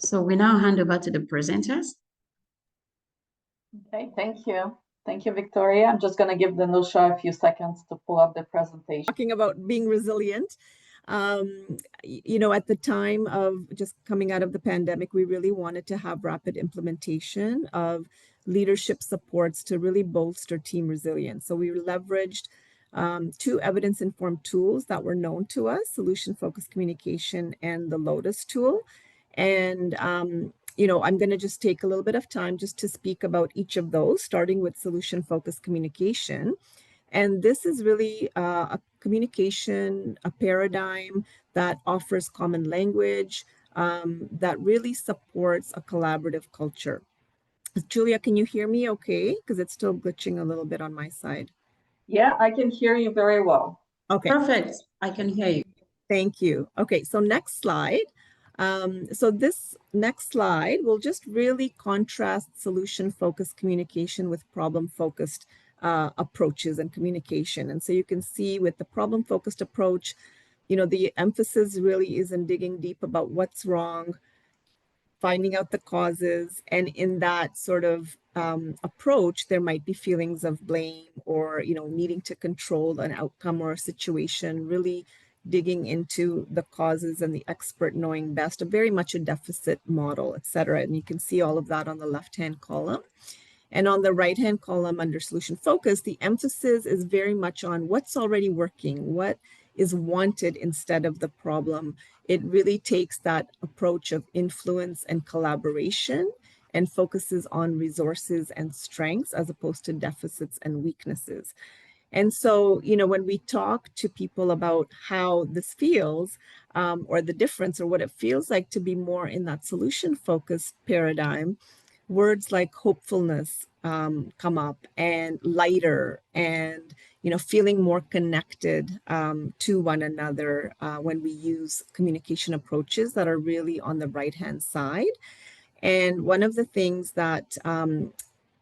So we now hand over to the presenters. Okay, thank you. Thank you, Victoria. I'm just going to give Danusha a few seconds to pull up the presentation. Talking about being resilient. At the time of just coming out of the pandemic, we really wanted to have rapid implementation of leadership supports to really bolster team resilience. So we leveraged two evidence-informed tools that were known to us, solution-focused communication and the Lotus tool. And I'm going to just take a little bit of time just to speak about each of those, starting with solution-focused communication. And this is really a communication, a paradigm that offers common language, that really supports a collaborative culture. Julia, can you hear me okay? Because it's still glitching a little bit on my side. Yeah, I can hear you very well. Okay. Perfect. I can hear you. Thank you. Okay, so next slide. So this next slide will just really contrast solution-focused communication with problem-focused approaches and communication. And so you can see with the problem-focused approach, the emphasis really is in digging deep about what's wrong, finding out the causes, and in that sort of approach, there might be feelings of blame or, needing to control an outcome or a situation, really digging into the causes and the expert knowing best, very much a deficit model, et cetera. And you can see all of that on the left-hand column. And on the right-hand column under solution focus, the emphasis is very much on what's already working, what is wanted instead of the problem. It really takes that approach of influence and collaboration and focuses on resources and strengths as opposed to deficits and weaknesses. And so, when we talk to people about how this feels or the difference or what it feels like to be more in that solution-focused paradigm, words like hopefulness come up, and lighter, and feeling more connected to one another when we use communication approaches that are really on the right-hand side. And one of the things that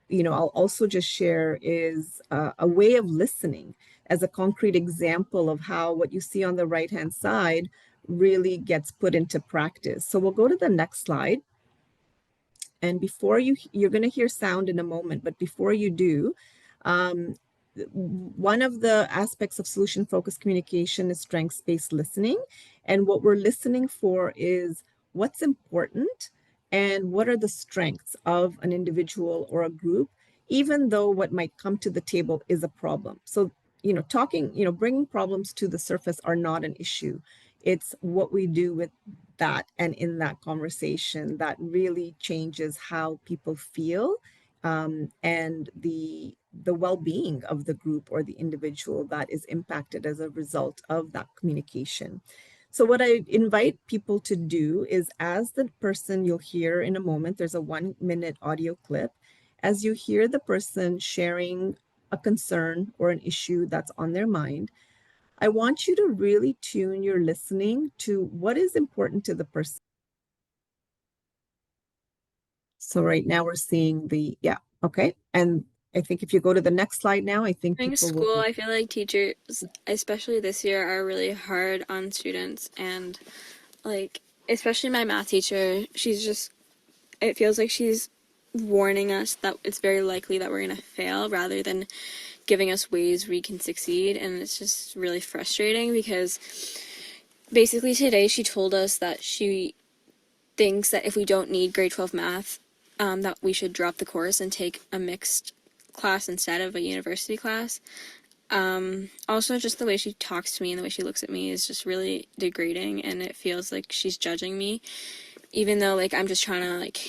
I'll also just share is a way of listening as a concrete example of how what you see on the right-hand side really gets put into practice. So we'll go to the next slide. And before you're going to hear sound in a moment, but before you do, one of the aspects of solution-focused communication is strengths-based listening. And what we're listening for is what's important and what are the strengths of an individual or a group, even though what might come to the table is a problem. So, bringing problems to the surface are not an issue. It's what we do with that and in that conversation that really changes how people feel and the well-being of the group or the individual that is impacted as a result of that communication. So what I invite people to do is, as the person you'll hear in a moment, there's a 1-minute audio clip, as you hear the person sharing a concern or an issue that's on their mind, I want you to really tune your listening to what is important to the person. So right now we're seeing okay. And I think if you go to the next slide now, I think during school, I feel like teachers, especially this year, are really hard on students. And especially my math teacher, it feels like she's warning us that it's very likely that we're going to fail rather than giving us ways we can succeed. And it's just really frustrating because basically today she told us that she thinks that if we don't need grade 12 math, that we should drop the course and take a mixed class instead of a university class. Also, just the way she talks to me and the way she looks at me is just really degrading, and it feels like she's judging me, even though I'm just trying to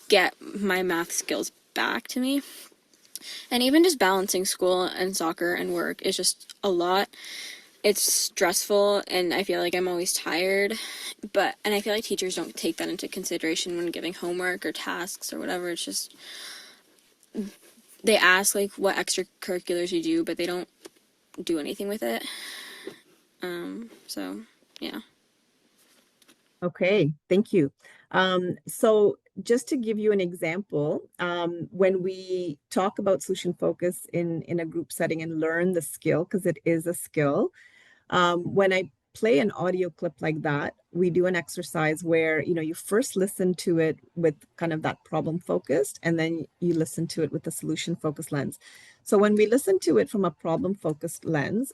get my math skills back to me. And even just balancing school and soccer and work is just a lot. It's stressful, and I feel like I'm always tired, and I feel like teachers don't take that into consideration when giving homework or tasks or whatever. It's just, they ask what extracurriculars you do, but they don't do anything with it. So yeah. Okay, thank you. So just to give you an example, when we talk about solution focus in a group setting and learn the skill, because it is a skill, when I play an audio clip like that, we do an exercise where, you know, you first listen to it with kind of that problem focused, and then you listen to it with the solution focused lens. So when we listen to it from a problem focused lens,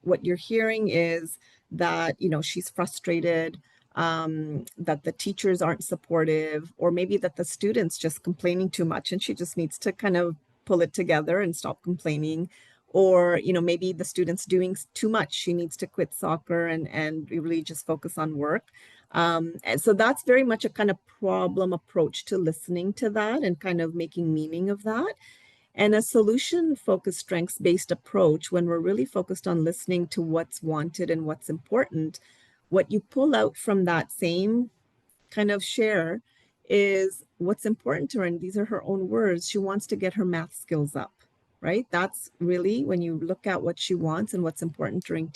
what you're hearing is that, you know, she's frustrated, that the teachers aren't supportive, or maybe that the student's just complaining too much and she just needs to kind of pull it together and stop complaining. Or, you know, maybe the student's doing too much. She needs to quit soccer and really just focus on work. And so that's very much a kind of problem approach to listening to that and kind of making meaning of that. And a solution focused, strengths based approach, when we're really focused on listening to what's wanted and what's important, what you pull out from that same kind of share is what's important to her. And these are her own words. She wants to get her math skills up, right? That's really when you look at what she wants and what's important during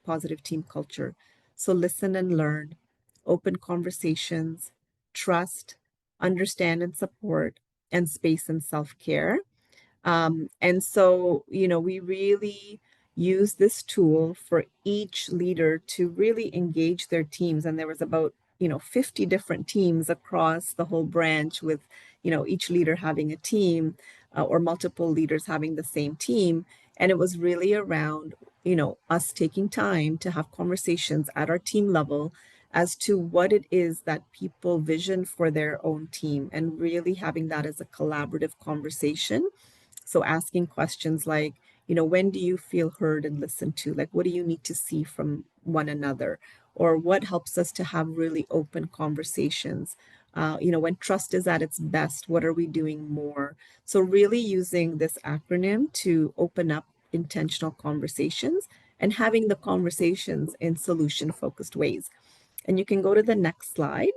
positive team culture. So listen and learn, open conversations, trust, understand and support, and space and self-care. And so, you know, we really use this tool for each leader to really engage their teams. And there was about, you know, 50 different teams across the whole branch, with, you know, each leader having a team, or multiple leaders having the same team. And it was really around, you know, us taking time to have conversations at our team level as to what it is that people vision for their own team, and really having that as a collaborative conversation. So asking questions like, you know, when do you feel heard and listened to? Like, what do you need to see from one another? Or what helps us to have really open conversations? You know, when trust is at its best, what are we doing more? So really using this acronym to open up intentional conversations and having the conversations in solution-focused ways. And you can go to the next slide.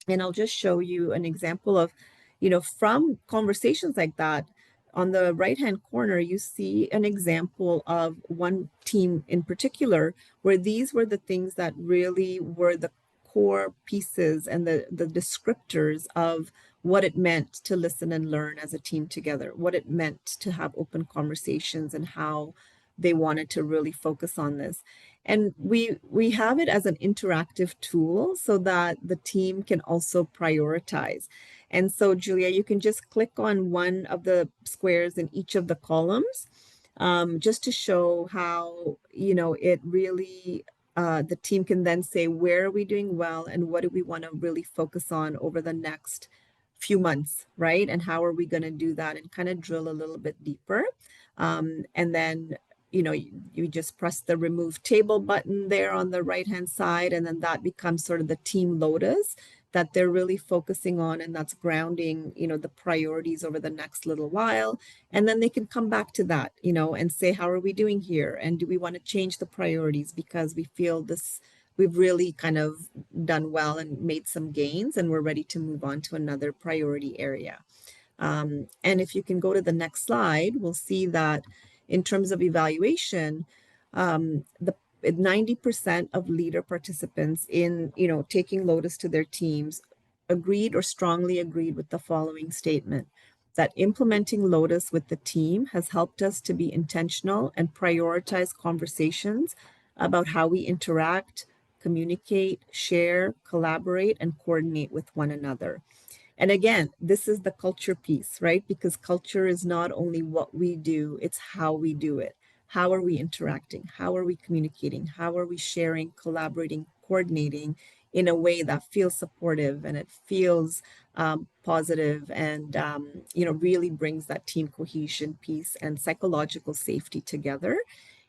And I'll just show you an example of, you know, from conversations like that. On the right-hand corner, you see an example of one team in particular, where these were the things that really were the core pieces and the descriptors of what it meant to listen and learn as a team together, what it meant to have open conversations, and how they wanted to really focus on this. And we have it as an interactive tool so that the team can also prioritize. And so, Julia, you can just click on one of the squares in each of the columns, just to show how, you know, it really, the team can then say, where are we doing well and what do we want to really focus on over the next few months, right? And how are we going to do that, and kind of drill a little bit deeper. And then, you know, you just press the remove table button there on the right-hand side, and then that becomes sort of the team lotus that they're really focusing on, and that's grounding, you know, the priorities over the next little while. And then they can come back to that, you know, and say, how are we doing here? And do we want to change the priorities because we feel this, we've really kind of done well and made some gains, and we're ready to move on to another priority area. And if you can go to the next slide, we'll see that in terms of evaluation, the 90% of leader participants in, you know, taking Lotus to their teams agreed or strongly agreed with the following statement: that implementing Lotus with the team has helped us to be intentional and prioritize conversations about how we interact, communicate, share, collaborate, and coordinate with one another. And again, this is the culture piece, right? Because culture is not only what we do, it's how we do it. How are we interacting? How are we communicating? How are we sharing, collaborating, coordinating in a way that feels supportive and it feels positive, and you know, really brings that team cohesion piece and psychological safety together.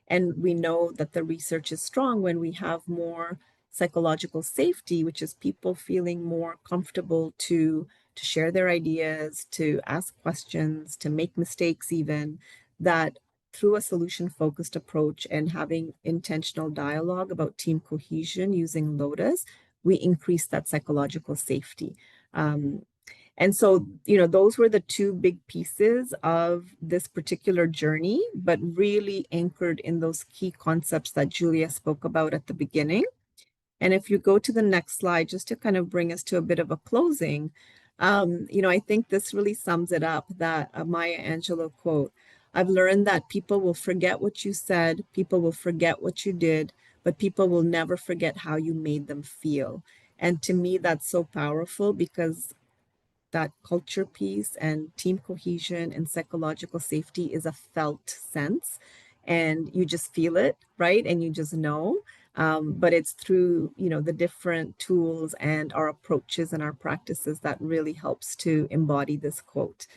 And we know that the research is strong when we have more psychological safety, which is people feeling more comfortable to share their ideas, to ask questions, to make mistakes even, that through a solution-focused approach and having intentional dialogue about team cohesion using Lotus, we increase that psychological safety. And so, you know, those were the two big pieces of this particular journey, but really anchored in those key concepts that Julia spoke about at the beginning. And if you go to the next slide, just to kind of bring us to a bit of a closing, you know, I think this really sums it up, that Maya Angelou quote: "I've learned that people will forget what you said, people will forget what you did, but people will never forget how you made them feel. And to me, that's so powerful, because that culture piece and team cohesion and psychological safety is a felt sense, and you just feel it, right? And you just know. But it's through, you know, the different tools and our approaches and our practices that really helps to embody this quote.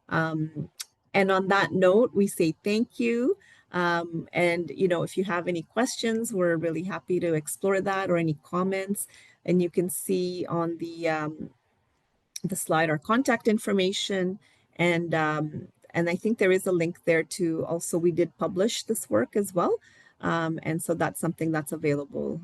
And on that note, we say thank you. And, you know, if you have any questions, we're really happy to explore that, or any comments. And you can see on the slide our contact information. And I think there is a link there to also, we did publish this work as well. And so that's something that's available